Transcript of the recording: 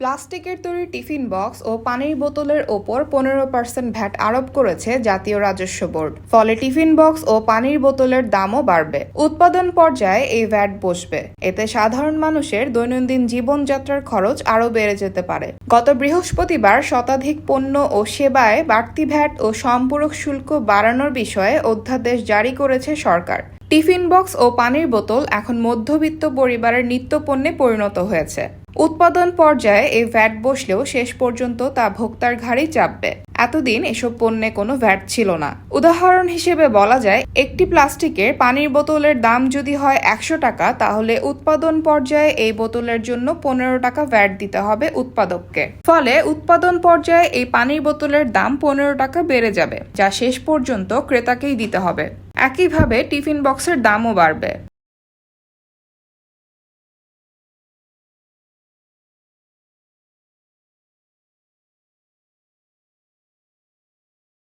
প্লাস্টিকের তৈরি tiffin box ও পানির বোতলের ওপর 15% ভ্যাট আরোপ করেছে জাতীয় রাজস্ব বোর্ড। ফলে টিফিন বক্স ও পানির বোতলের দামও বাড়বে। উৎপাদন পর্যায়ে এই ভ্যাট বসবে। এতে সাধারণ মানুষের দৈনন্দিন জীবনযাত্রার খরচ আরও বেড়ে যেতে পারে। গত বৃহস্পতিবার শতাধিক পণ্য ও সেবায় বাড়তি ভ্যাট ও সম্পূরক শুল্ক বাড়ানোর বিষয়ে অধ্যাদেশ জারি করেছে সরকার। টিফিন বক্স ও পানির বোতল এখন মধ্যবিত্ত পরিবারের নিত্যপণ্যে পরিণত হয়েছে। উৎপাদন পর্যায়ে এই ভ্যাট বসলেও শেষ পর্যন্ত তা ভোক্তার ঘাড়েই চাপবে। এতদিন এসব পণ্যে কোনো ভ্যাট ছিল না। উদাহরণ হিসেবে বলা যায়, একটি প্লাস্টিকের পানির বোতলের দাম যদি হয় 100 টাকা, তাহলে উৎপাদন পর্যায়ে এই বোতলের জন্য 15 টাকা ভ্যাট দিতে হবে উৎপাদককে। ফলে উৎপাদন পর্যায়ে এই পানির বোতলের দাম 15 টাকা বেড়ে যাবে, যা শেষ পর্যন্ত ক্রেতাকেই দিতে হবে। একইভাবে টিফিন বক্সের দামও বাড়বে।